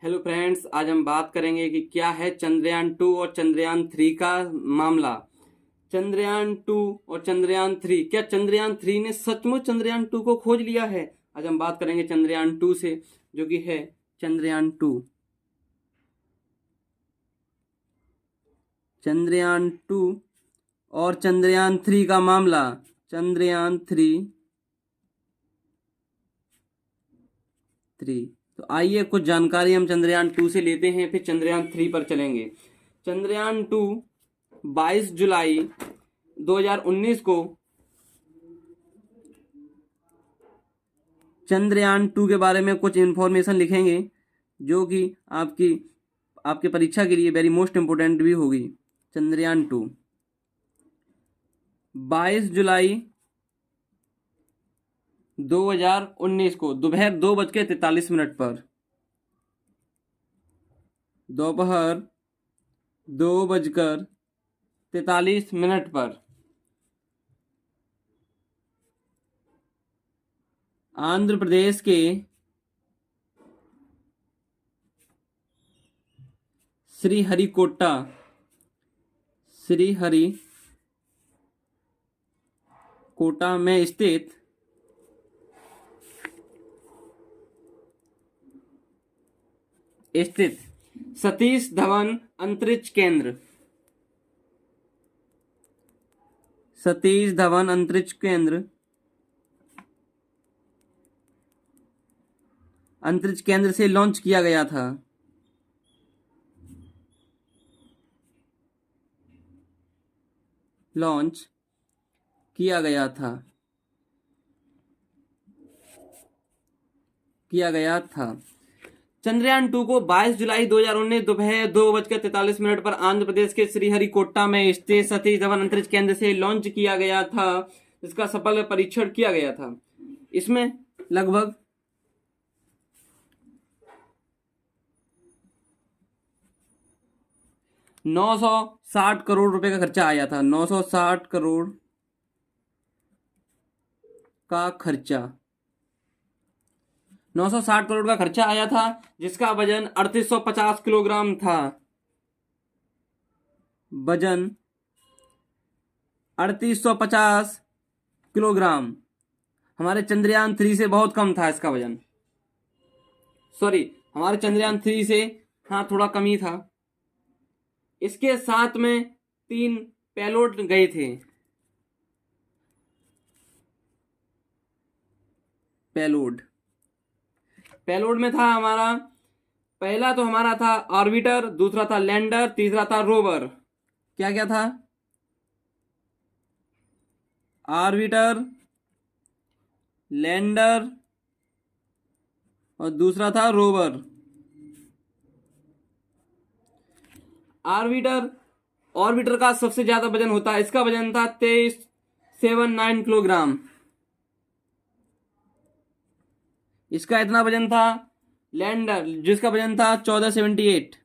Hello friends, आज हम बात करेंगे कि क्या है चंद्रयान 2 और चंद्रयान 3 का मामला। चंद्रयान 2 और चंद्रयान 3, क्या चंद्रयान 3 ने सचमुच चंद्रयान 2 को खोज लिया है? आज हम बात करेंगे चंद्रयान 2 से, जो कि है चंद्रयान 2। चंद्रयान 2 और चंद्रयान 3 का मामला। चंद्रयान 3 तो आइए कुछ जानकारी हम चंद्रयान 2 से लेते हैं, फिर चंद्रयान 3 पर चलेंगे। चंद्रयान 2 22 जुलाई 2019 को चंद्रयान 2 के बारे में कुछ इन्फॉर्मेशन लिखेंगे, जो कि आपके परीक्षा के लिए वेरी मोस्ट इम्पोर्टेंट भी होगी। चंद्रयान 2 22 जुलाई 2019 को दोपहर 2:43 पर, दोपहर 2:43 पर आंध्र प्रदेश के श्रीहरिकोटा में स्थित सतीश धवन अंतरिक्ष केंद्र से लॉन्च किया गया था। चंद्रयान 2 को 22 जुलाई 2019 दोपहर 2:43 पर आंध्र प्रदेश के श्रीहरिकोटा में स्थित सतीश धवन अंतरिक्ष केंद्र से लॉन्च किया गया था, जिसका सफल परीक्षण किया गया था। इसमें लगभग 960 करोड़ रुपए का खर्चा आया था। 960 करोड़ का खर्चा आया था, जिसका वजन 3850 किलोग्राम था। वजन 3850 किलोग्राम हमारे चंद्रयान 3 से बहुत कम था इसका वजन। हमारे चंद्रयान 3 से थोड़ा कम ही था। इसके साथ में 3 पेलोड गए थे। पेलोड में था हमारा, पहला तो हमारा था ऑर्बिटर, दूसरा था लैंडर, तीसरा था रोवर। क्या क्या था? ऑर्बिटर, लैंडर और दूसरा था रोवर। ऑर्बिटर का सबसे ज्यादा वजन होता है, इसका वजन था 2379 किलोग्राम। इसका इतना वजन था। लैंडर, जिसका वजन था 1478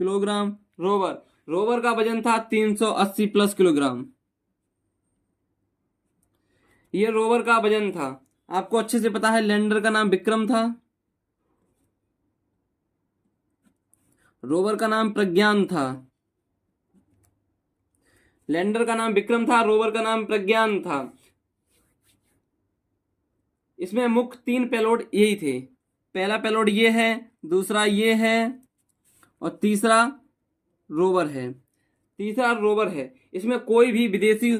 किलोग्राम। रोवर का वजन था 380 प्लस किलोग्राम। ये रोवर का वजन था। आपको अच्छे से पता है लैंडर का नाम विक्रम था, रोवर का नाम प्रज्ञान था। लैंडर का नाम विक्रम था, रोवर का नाम प्रज्ञान था। इसमें मुख्य 3 पेलोड यही थे। पहला पेलोड ये है, दूसरा ये है और तीसरा रोवर है। इसमें कोई भी विदेशी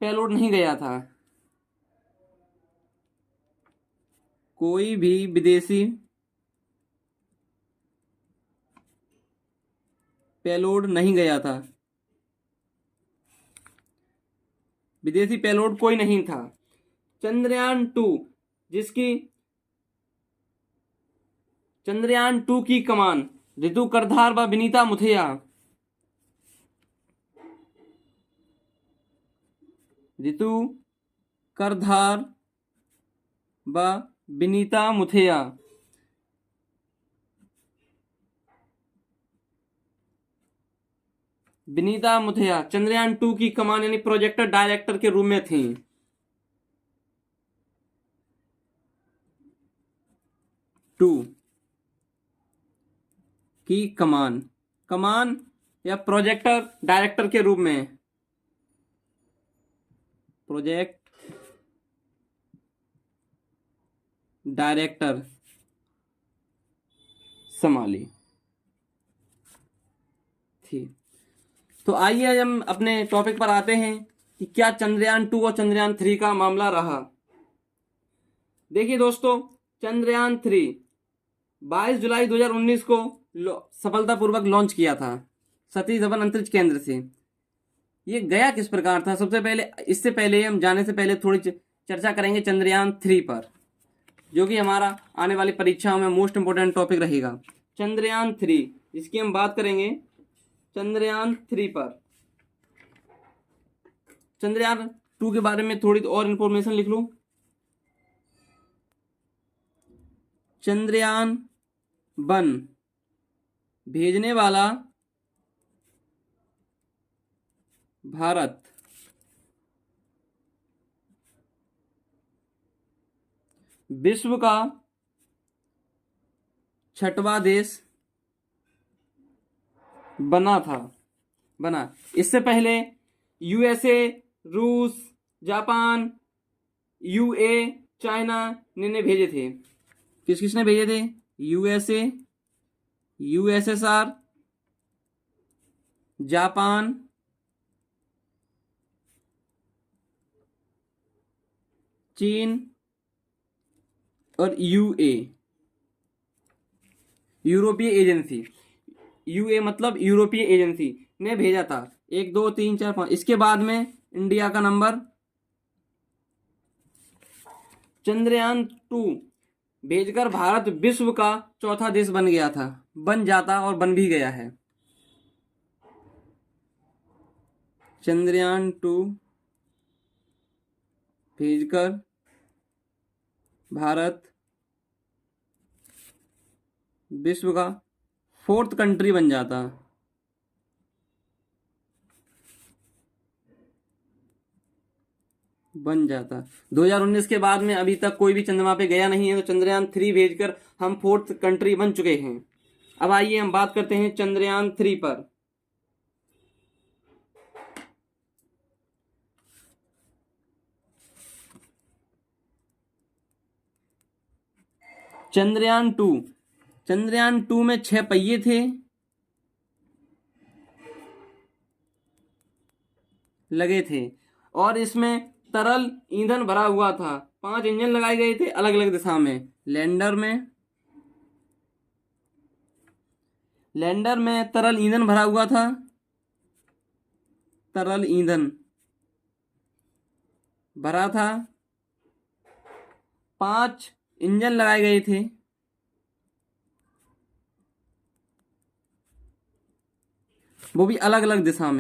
पेलोड नहीं गया था। कोई भी विदेशी पेलोड नहीं गया था। विदेशी पेलोड कोई नहीं था। चंद्रयान 2 की कमान रितु करधार व विनीता मुथैया चंद्रयान 2 की कमान यानी प्रोजेक्टर डायरेक्टर के रूप में थी। 2 की कमान, कमान या प्रोजेक्टर डायरेक्टर के रूप में, प्रोजेक्ट डायरेक्टर संभाली थी। तो आइए हम अपने टॉपिक पर आते हैं कि क्या चंद्रयान 2 और चंद्रयान 3 का मामला रहा। देखिए दोस्तों, चंद्रयान 3 22 जुलाई 2019 को सफलतापूर्वक लॉन्च किया था सतीश धवन अंतरिक्ष केंद्र से। ये गया किस प्रकार था, सबसे पहले इससे पहले हम जाने से पहले थोड़ी चर्चा करेंगे चंद्रयान 3 पर, जो कि हमारा आने वाली परीक्षाओं में मोस्ट इंपोर्टेंट टॉपिक रहेगा। चंद्रयान 3 इसकी हम बात करेंगे चंद्रयान 3 पर। चंद्रयान 2 के बारे में थोड़ी और इंफॉर्मेशन लिख लूं। चंद्रयान 1 भेजने वाला भारत विश्व का 6वां देश बना। इससे पहले यूएसए, रूस, जापान, यूए, चाइना ने भेजे थे। किसने भेजे थे? यूएसए, यूएसएसआर, जापान, चीन और यूए, यूरोपीय एजेंसी। यूए मतलब यूरोपीय एजेंसी ने भेजा था। 1 2 3 4 5। इसके बाद में इंडिया का नंबर, चंद्रयान 2 भेजकर भारत विश्व का 4था देश बन जाता और बन भी गया है। चंद्रयान 2 भेजकर भारत विश्व का 4th कंट्री बन जाता। 2019 के बाद में अभी तक कोई भी चंद्रमा पे गया नहीं है, तो चंद्रयान 3 भेजकर हम 4th कंट्री बन चुके हैं। अब आइए हम बात करते हैं चंद्रयान 3 पर। चंद्रयान 2 में 6 पहिए थे, लगे थे, और इसमें तरल ईंधन भरा हुआ था। 5 इंजन लगाए गए थे अलग अलग दिशा में। लैंडर में तरल ईंधन भरा हुआ था, तरल ईंधन भरा था। 5 इंजन लगाए गए थे, वो भी अलग अलग दिशा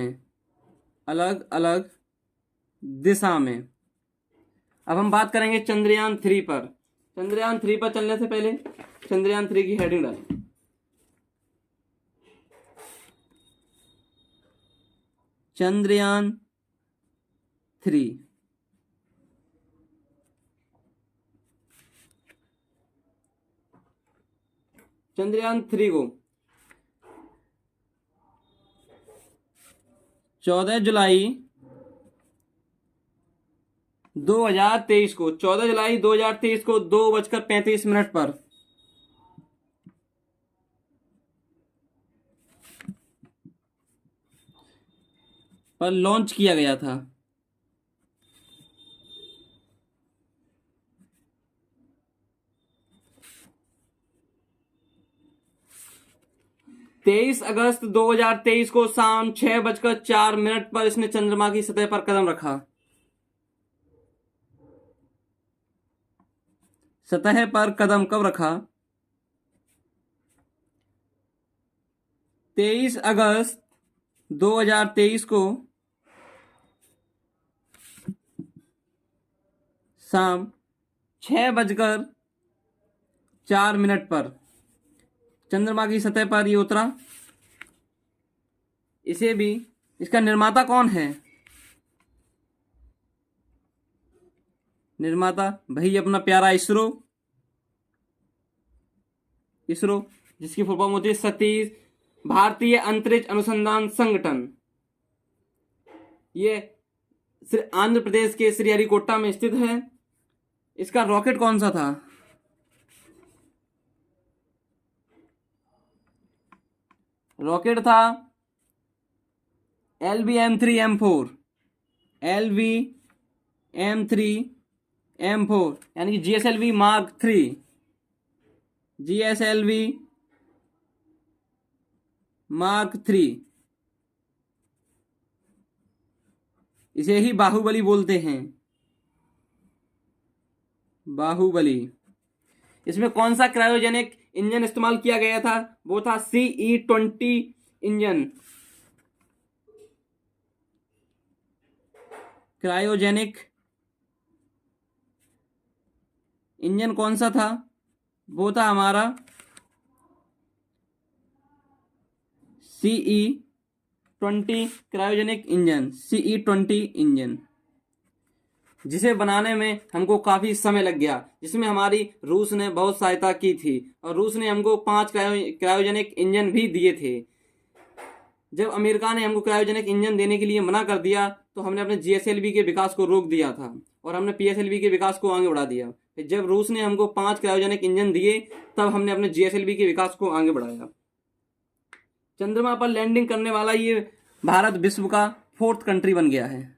में। अब हम बात करेंगे चंद्रयान 3 पर। चंद्रयान 3 पर चलने से पहले चंद्रयान 3 की हेडिंग डालें। चंद्रयान 3 को 14 जुलाई 2023 को 2:35 पर लॉन्च किया गया था। तेईस अगस्त 2023 को शाम 6:04 पर इसने चंद्रमा की सतह पर कदम रखा। सतह पर कदम कब रखा? 23 अगस्त 2023 को शाम 6:04 पर चंद्रमा की सतह पर ये उतरा। इसे भी, इसका निर्माता कौन है? निर्माता भाई अपना प्यारा इसरो। जिसकी फुल फॉर्म होती है सतीश भारतीय अंतरिक्ष अनुसंधान संगठन। ये आंध्र प्रदेश के श्रीहरिकोटा में स्थित है। इसका रॉकेट कौन सा था? रॉकेट था LV-M3M4, LV-M3M4 यानी कि GSLV Mark 3, GSLV Mark 3। इसे ही बाहुबली बोलते हैं, बाहुबली। इसमें कौन सा क्रायोजेनिक इंजन इस्तेमाल किया गया था? वो था CE-20 इंजन। क्रायोजेनिक इंजन कौन सा था? वो था हमारा CE-20 cryogenic engine, CE-20 engine, जिसे बनाने में हमको काफी समय लग गया, जिसमें हमारी रूस ने बहुत सहायता की थी और रूस ने हमको 5 क्रायोजेनिक इंजन भी दिए थे। जब अमेरिका ने हमको क्रायोजेनिक इंजन देने के लिए मना कर दिया तो हमने अपने GSLV के विकास को रोक दिया था और हमने PSLV के विकास को आगे बढ़ा दिया। फिर जब रूस ने हमको 5 क्रायोजेनिक इंजन दिए तब हमने अपने GSLV के विकास को आगे बढ़ाया। चंद्रमा पर लैंडिंग करने वाला ये भारत विश्व का 4th कंट्री बन गया है।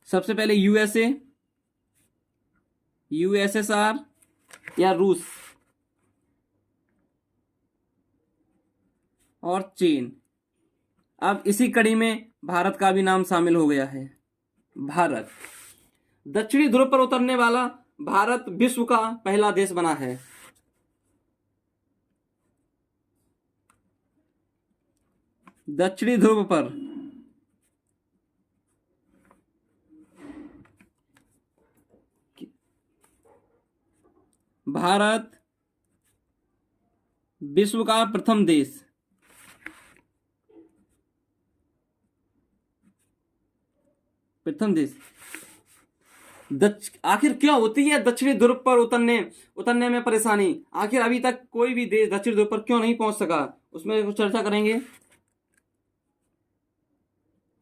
सबसे पहले USA, USSR या रूस और चीन। अब इसी कड़ी में भारत का भी नाम शामिल हो गया है। भारत दक्षिणी ध्रुव पर उतरने वाला भारत विश्व का पहला देश बना है। दक्षिणी ध्रुव पर भारत विश्व का प्रथम देश। प्रथम देश। आखिर क्या होती है दक्षिणी ध्रुव पर उतरने में परेशानी? आखिर अभी तक कोई भी देश दक्षिणी ध्रुव पर क्यों नहीं पहुंच सका, उसमें कुछ चर्चा करेंगे।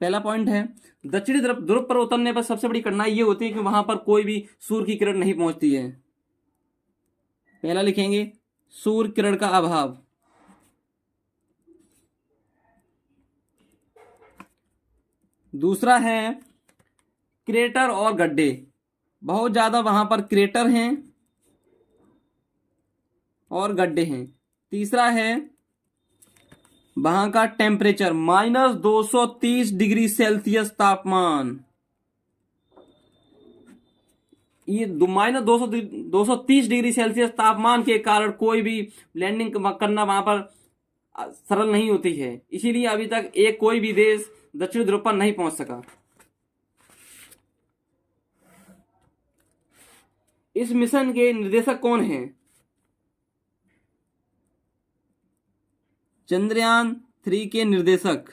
पहला पॉइंट है, दक्षिणी ध्रुव पर उतरने पर सबसे बड़ी कठिनाई ये होती है कि वहां पर कोई भी सूर्य की किरण नहीं पहुंचती है। पहला लिखेंगे सूर्य किरण का अभाव। दूसरा है क्रेटर और गड्ढे, बहुत ज्यादा वहां पर क्रेटर हैं और गड्ढे हैं। तीसरा है वहां का टेम्परेचर -230 डिग्री सेल्सियस तापमान। ये -230 डिग्री सेल्सियस तापमान के कारण कोई भी लैंडिंग करना वहां पर सरल नहीं होती है, इसीलिए अभी तक कोई भी देश दक्षिण ध्रुव पर नहीं पहुंच सका। इस मिशन के निर्देशक कौन हैं? चंद्रयान 3 के निर्देशक,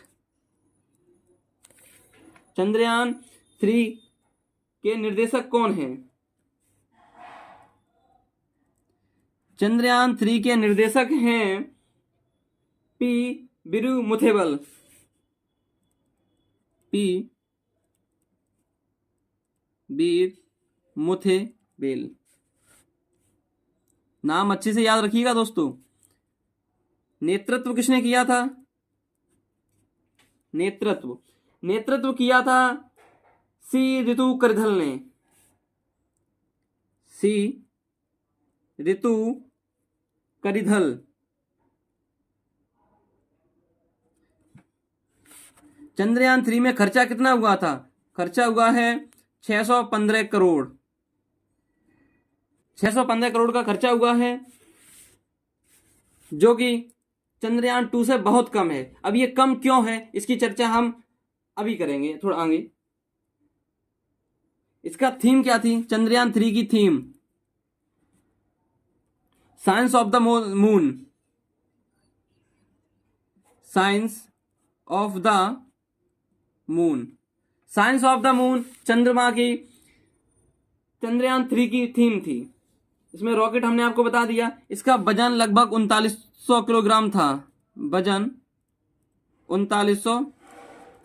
चंद्रयान 3 के निर्देशक कौन हैं? चंद्रयान 3 के निर्देशक हैं P वीरू मुथेबल। P वीर मुथेबेल। नाम अच्छे से याद रखिएगा दोस्तों। नेतृत्व किसने किया था? नेतृत्व किया था C ऋतु करिधल ने। C ऋतु करिधल। चंद्रयान 3 में खर्चा कितना हुआ था? खर्चा हुआ है 615 करोड़। 615 करोड़ का खर्चा हुआ है, जो कि चंद्रयान 2 से बहुत कम है। अब ये कम क्यों है इसकी चर्चा हम अभी करेंगे थोड़ा आगे। इसका थीम क्या थी? चंद्रयान 3 की theme science of the moon. Science of the moon. Science of the moon चंद्रमा की चंद्रयान 3 की थीम थी। इसमें रॉकेट हमने आपको बता दिया, इसका वजन लगभग 3900 किलोग्राम था, वजन 3900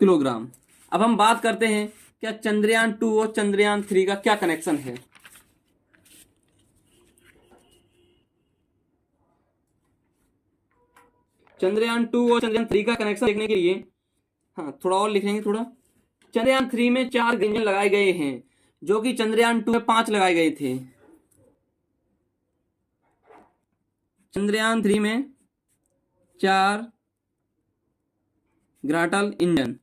किलोग्राम। अब हम बात करते हैं क्या चंद्रयान 2 और चंद्रयान 3 का क्या कनेक्शन है। चंद्रयान 2 और चंद्रयान 3 का कनेक्शन देखने के लिए हाँ थोड़ा और लिखेंगे थोड़ा। चंद्रयान 3 में 4 इंजन लगाए गए हैं, जो कि चंद्रयान 2 में 5 लगाए गए थे। चंद्रयान 3 में 4 ग्राटल इंजन,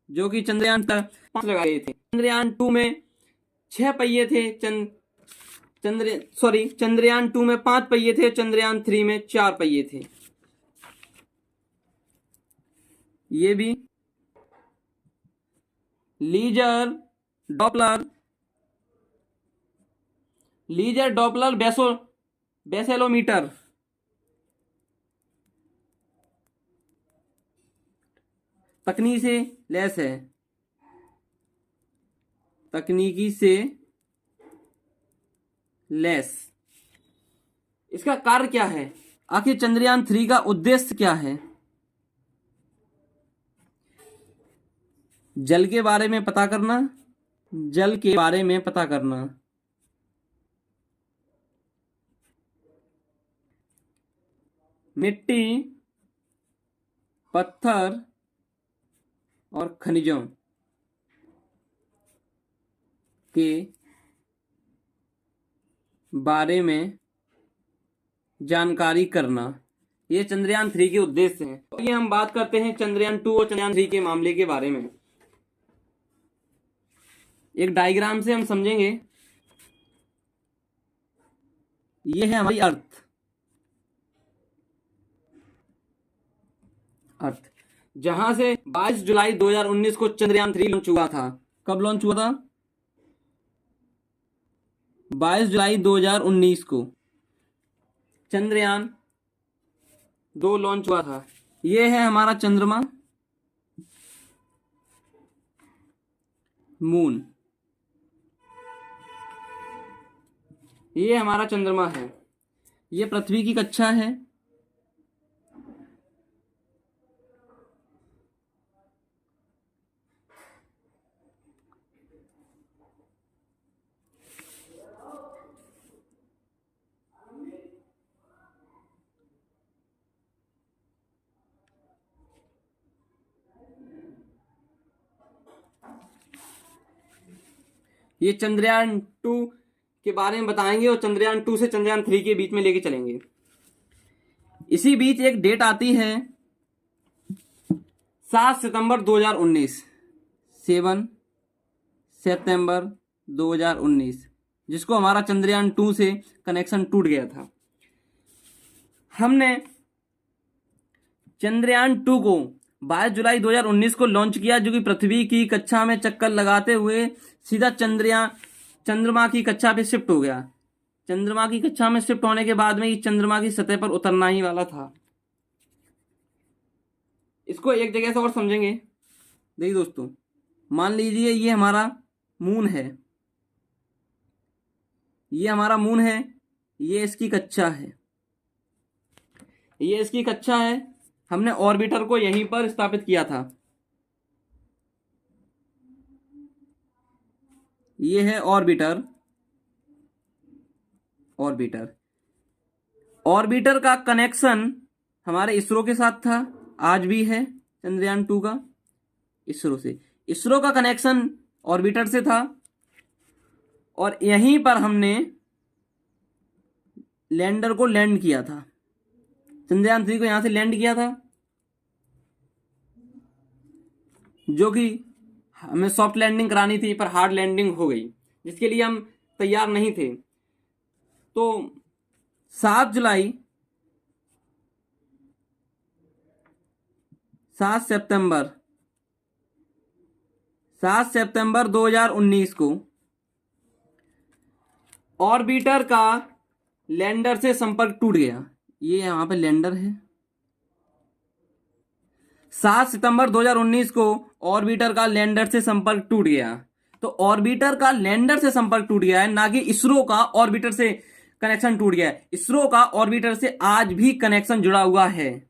जो कि चंद्रयान 5 लगाए गए थे। चंद्रयान 2 में 6 पहिए थे, चंद्रयान 2 में 5 पहिए थे, चंद्रयान 3 में 4 पहिए थे। ये भी लीजर डॉपलर बेसेलोमीटर तकनीकी से लैस। इसका कार्य क्या है, आखिर चंद्रयान 3 का उद्देश्य क्या है। जल के बारे में पता करना, मिट्टी, पत्थर और खनिजों के बारे में जानकारी करना, ये चंद्रयान 3 के उद्देश्य हैं। तो ये हम बात करते हैं चंद्रयान 2 और चंद्रयान 3 के मामले के बारे में। एक डायग्राम से हम समझेंगे। ये है हमारी अर्थ, जहां से 22 जुलाई 2019 को चंद्रयान 3 लॉन्च हुआ था। कब लॉन्च हुआ था? 22 जुलाई 2019 को चंद्रयान 2 लॉन्च हुआ था। ये है हमारा चंद्रमा, मून, ये हमारा चंद्रमा है, ये पृथ्वी की कक्षा है। ये चंद्रयान 2 के बारे में बताएंगे और चंद्रयान 2 से चंद्रयान 3 के बीच में लेके चलेंगे। इसी बीच एक डेट आती है 7 सितंबर 2019, 7 सितंबर 2019, जिसको हमारा चंद्रयान 2 से कनेक्शन टूट गया था। हमने चंद्रयान 2 को 22 जुलाई 2019 को लॉन्च किया, जो कि पृथ्वी की कक्षा में चक्कर लगाते हुए सीधा चंद्रमा की कक्षा पे शिफ्ट हो गया। चंद्रमा की कक्षा में शिफ्ट होने के बाद में ये चंद्रमा की सतह पर उतरना ही वाला था। इसको एक जगह से और समझेंगे। देखिए दोस्तों, मान लीजिए ये हमारा मून है, ये हमारा मून है, ये इसकी कक्षा है, ये इसकी कक्षा है। हमने ऑर्बिटर को यहीं पर स्थापित किया था। ये है ऑर्बिटर। ऑर्बिटर का कनेक्शन हमारे इसरो के साथ था, आज भी है चंद्रयान 2 का इसरो से। इसरो का कनेक्शन ऑर्बिटर से था और यहीं पर हमने लैंडर को लैंड किया था। चंद्रयान 3 को यहां से लैंड किया था, जो कि हमें सॉफ्ट लैंडिंग करानी थी, पर हार्ड लैंडिंग हो गई, जिसके लिए हम तैयार नहीं थे। तो 7 सितंबर 2019 को ऑर्बिटर का लैंडर से संपर्क टूट गया। ये यहां पे लैंडर है। 7 सितंबर 2019 को ऑर्बिटर का लैंडर से संपर्क टूट गया। तो ऑर्बिटर का लैंडर से संपर्क टूट गया है, ना कि इसरो का ऑर्बिटर से कनेक्शन टूट गया है। इसरो का ऑर्बिटर से आज भी कनेक्शन जुड़ा हुआ है,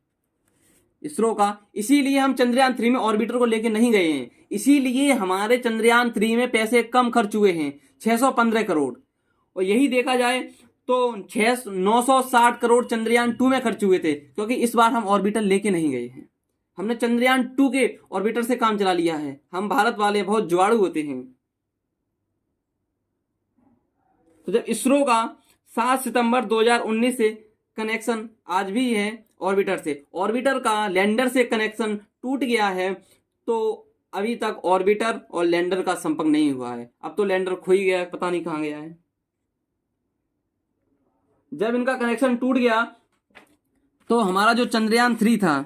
इसरो का। इसीलिए हम चंद्रयान 3 में ऑर्बिटर को लेके नहीं गए हैं, इसीलिए हमारे चंद्रयान 3 में पैसे कम खर्च हुए हैं, 615 करोड़। और यही देखा जाए तो 960 करोड़ चंद्रयान 2 में खर्च हुए थे, क्योंकि इस बार हम ऑर्बिटर लेके नहीं गए हैं। हमने चंद्रयान 2 के ऑर्बिटर से काम चला लिया है। हम भारत वाले बहुत जुगाड़ू होते हैं। तो जब इसरो का 7 सितंबर 2019 से कनेक्शन आज भी है ऑर्बिटर से, ऑर्बिटर का लैंडर से कनेक्शन टूट गया है, तो अभी तक ऑर्बिटर और लैंडर का संपर्क नहीं हुआ है। अब तो लैंडर खो ही गया है, पता नहीं कहां गया है। जब इनका कनेक्शन टूट गया तो हमारा जो चंद्रयान 3 था,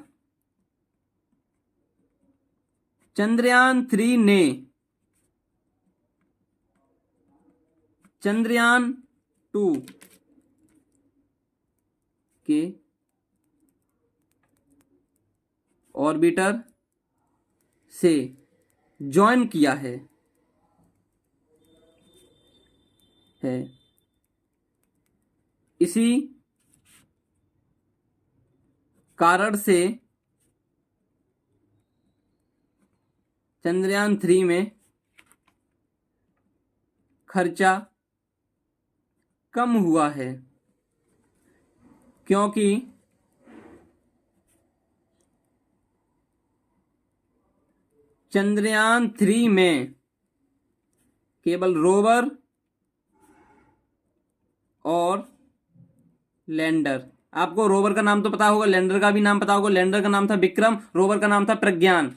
चंद्रयान 3 ने चंद्रयान 2 के ऑर्बिटर से ज्वाइन किया है। इसी कारण से चंद्रयान 3 में खर्चा कम हुआ है, क्योंकि चंद्रयान 3 में केवल रोवर और लैंडर, आपको रोवर का नाम तो पता होगा, लैंडर का भी नाम पता होगा। लैंडर का नाम था विक्रम, रोवर का नाम था प्रज्ञान।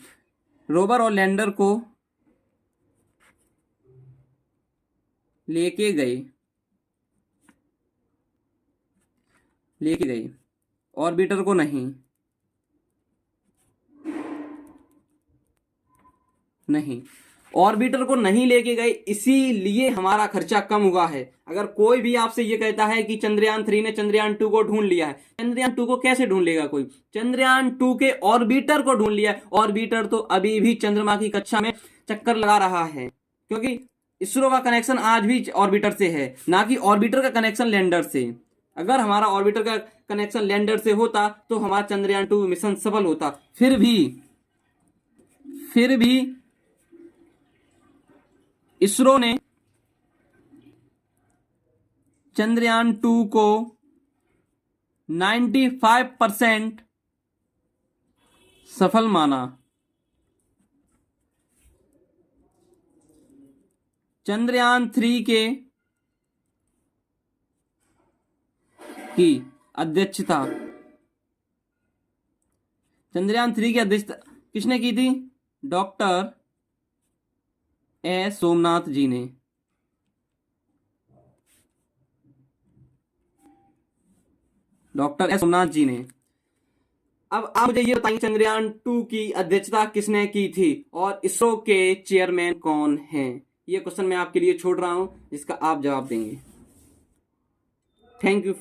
रोवर और लैंडर को लेके गए ऑर्बिटर को नहीं ऑर्बिटर को नहीं लेके गए, इसीलिए हमारा खर्चा कम हुआ है। अगर कोई भी आपसे ये कहता है कि चंद्रयान 3 ने चंद्रयान 2 को ढूंढ लिया है, चंद्रयान 2 को कैसे ढूंढ लेगा कोई? चंद्रयान 2 के ऑर्बिटर को ढूंढ लिया है। ऑर्बिटर तो अभी भी चंद्रमा की कक्षा में चक्कर लगा रहा है, क्योंकि इसरो का कनेक्शन आज भी ऑर्बिटर से है, ना कि ऑर्बिटर का कनेक्शन लैंडर से। अगर हमारा ऑर्बिटर का कनेक्शन लैंडर से होता तो हमारा चंद्रयान 2 मिशन सफल होता। फिर भी इसरो ने चंद्रयान 2 को 95% सफल माना। चंद्रयान 3 की अध्यक्षता किसने की थी? डॉक्टर एस सोमनाथ जी ने। अब आप मुझे ये बताइए, चंद्रयान 2 की अध्यक्षता किसने की थी और इसरो के चेयरमैन कौन हैं? ये क्वेश्चन मैं आपके लिए छोड़ रहा हूं, जिसका आप जवाब देंगे। Thank you.